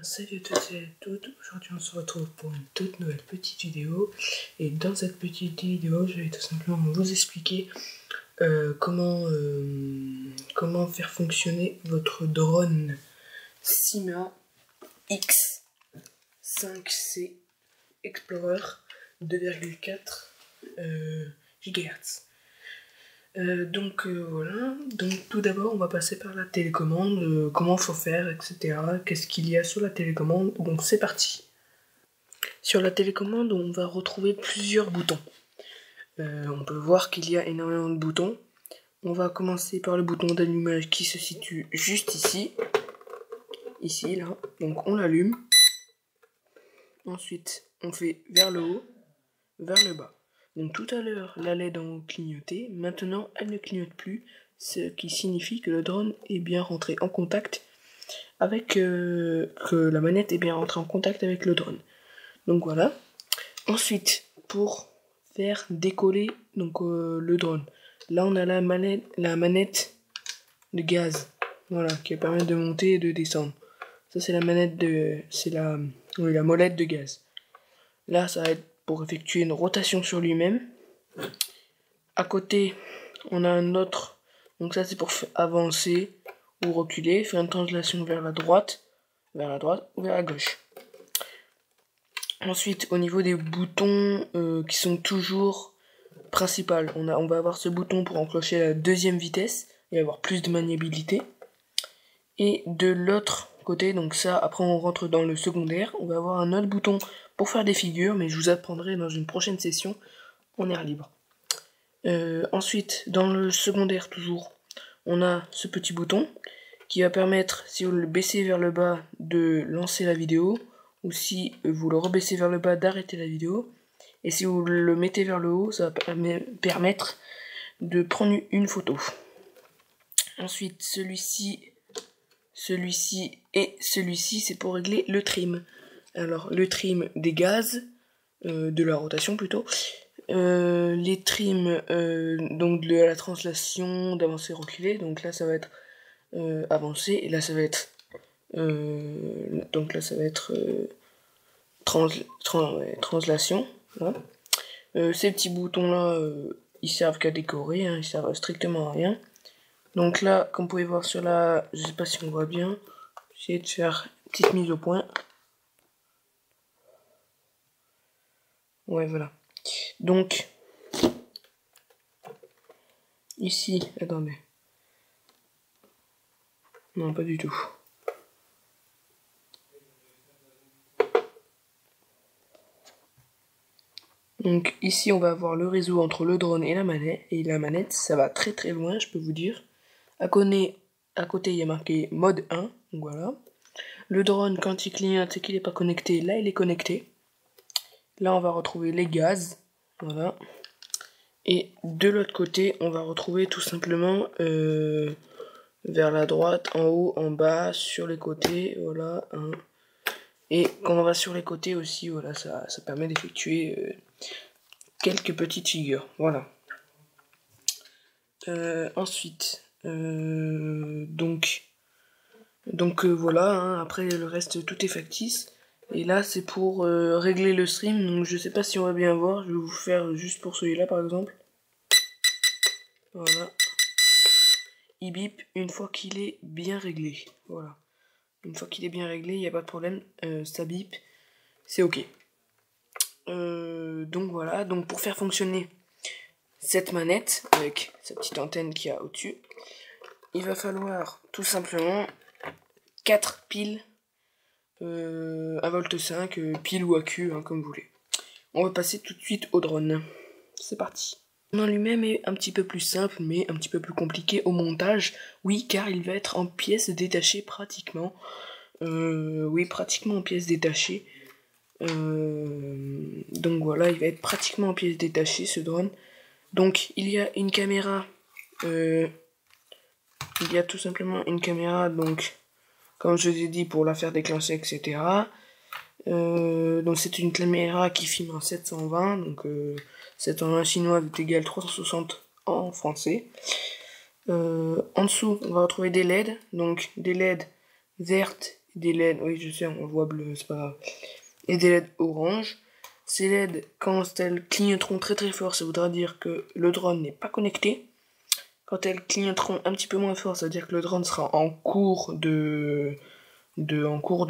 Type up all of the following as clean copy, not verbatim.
Salut à toutes et à toutes, aujourd'hui on se retrouve pour une toute nouvelle petite vidéo. Et dans cette petite vidéo, je vais tout simplement vous expliquer comment faire fonctionner votre drone Syma X5C Explorer 2,4 GHz. Voilà, donc tout d'abord on va passer par la télécommande, comment faut faire, etc. Qu'est-ce qu'il y a sur la télécommande, donc c'est parti. Sur la télécommande on va retrouver plusieurs boutons. On peut voir qu'il y a énormément de boutons. On va commencer par le bouton d'allumage qui se situe juste ici. Ici, là, donc on l'allume. Ensuite on fait vers le haut, vers le bas. Donc tout à l'heure, la LED en clignotait, maintenant elle ne clignote plus, ce qui signifie que le drone est bien rentré en contact avec, que la manette est bien rentrée en contact avec le drone. Donc voilà. Ensuite, pour faire décoller donc, le drone, là on a la manette de gaz, voilà, qui permet de monter et de descendre. Ça c'est la manette de, la molette de gaz. Là ça va être pour effectuer une rotation sur lui-même. À côté, on a un autre, donc ça c'est pour avancer ou reculer, faire une translation vers la droite ou vers la gauche. Ensuite, au niveau des boutons qui sont toujours principaux, on va avoir ce bouton pour enclencher la deuxième vitesse et avoir plus de maniabilité. Et de l'autre côté, donc ça, après on rentre dans le secondaire, on va avoir un autre bouton pour faire des figures, mais je vous apprendrai dans une prochaine session en air libre. Ensuite, dans le secondaire toujours, on a ce petit bouton qui va permettre, si vous le baissez vers le bas, de lancer la vidéo, ou si vous le rebaissez vers le bas, d'arrêter la vidéo. Et si vous le mettez vers le haut, ça va permettre de prendre une photo. Ensuite, celui-ci et celui-ci, c'est pour régler le trim. Alors, le trim des gaz, de la rotation plutôt, les trims donc de la translation, d'avancer, reculer. Donc là, ça va être avancer, et là, ça va être donc là, ça va être translation. Voilà. Ces petits boutons là, ils servent qu'à décorer, hein, ils servent strictement à rien. Donc là, comme vous pouvez voir sur la, je sais pas si on voit bien, j'essaie de faire une petite mise au point. Ouais, voilà. Donc ici, attendez. Non, pas du tout. Donc ici, on va avoir le réseau entre le drone et la manette. Et la manette, ça va très très loin, je peux vous dire. À côté, il y a marqué mode 1. Donc voilà. Le drone, quand il clignote et qu'il n'est pas connecté, là, il est connecté. Là, on va retrouver les gaz. Voilà. Et de l'autre côté, on va retrouver tout simplement vers la droite, en haut, en bas, sur les côtés. Voilà. Hein. Et quand on va sur les côtés aussi, voilà, ça permet d'effectuer quelques petites figures. Voilà. Ensuite, voilà, hein, après le reste tout est factice. Et là c'est pour régler le stream, donc je sais pas si on va bien voir, je vais vous faire juste pour celui-là par exemple. Voilà. Il bip une fois qu'il est bien réglé. Voilà. Une fois qu'il est bien réglé, il n'y a pas de problème, ça bip, c'est ok. Donc voilà, donc pour faire fonctionner cette manette avec sa petite antenne qu'il y a au-dessus, il va falloir tout simplement 4 piles 1,5 V, pile ou accu, hein, comme vous voulez. On va passer tout de suite au drone. C'est parti. Le drone en lui-même est un petit peu plus simple, mais un petit peu plus compliqué au montage. Oui, car il va être en pièces détachées pratiquement. Oui, pratiquement en pièces détachées. Donc voilà, il va être pratiquement en pièces détachées ce drone. Donc il y a une caméra. Il y a tout simplement une caméra, donc comme je vous ai dit, pour la faire déclencher, etc. Donc c'est une caméra qui filme en 720, donc 720 chinois est égal 360 en français. En dessous, on va retrouver des LED, donc des LED vertes des LED, oui je sais, on le voit bleu, c'est pas grave, et des LED orange. Ces LED, quand elles clignoteront très très fort, ça voudra dire que le drone n'est pas connecté. Quand elles clignoteront un petit peu moins fort, ça veut dire que le drone sera en cours de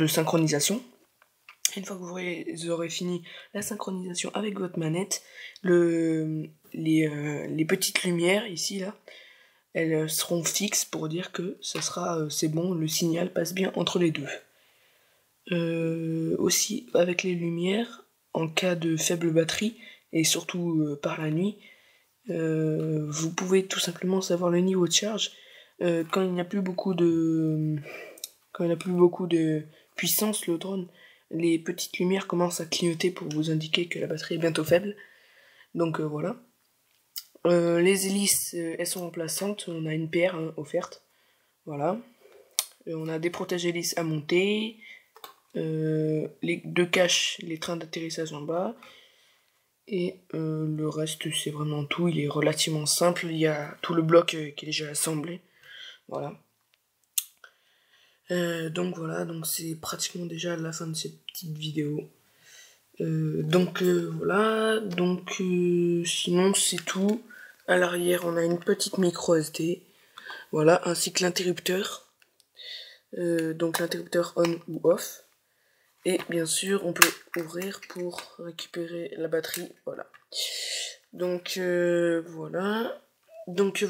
synchronisation. Une fois que vous aurez fini la synchronisation avec votre manette, les petites lumières ici là, elles seront fixes pour dire que ça sera c'est bon, le signal passe bien entre les deux. Aussi avec les lumières, en cas de faible batterie et surtout par la nuit, vous pouvez tout simplement savoir le niveau de charge quand il n'y a plus beaucoup de puissance. Le drone, les petites lumières commencent à clignoter pour vous indiquer que la batterie est bientôt faible. Donc voilà. Les hélices, elles sont remplaçantes. On a une paire offerte. Voilà. On a des protège-hélices à monter. Les deux caches, les trains d'atterrissage en bas. Et le reste, c'est vraiment tout. Il est relativement simple. Il y a tout le bloc qui est déjà assemblé. Voilà. Donc voilà, donc c'est pratiquement déjà la fin de cette petite vidéo. Voilà, donc sinon c'est tout. À l'arrière on a une petite micro SD, voilà, ainsi que l'interrupteur. Donc l'interrupteur on ou off. Et bien sûr on peut ouvrir pour récupérer la batterie, voilà. Donc voilà. Donc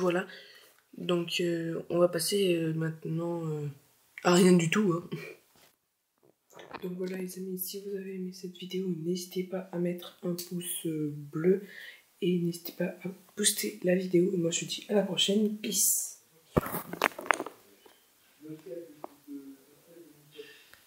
on va passer maintenant à rien du tout. Hein. Donc voilà les amis, si vous avez aimé cette vidéo, n'hésitez pas à mettre un pouce bleu et n'hésitez pas à booster la vidéo. Et moi je vous dis à la prochaine, peace.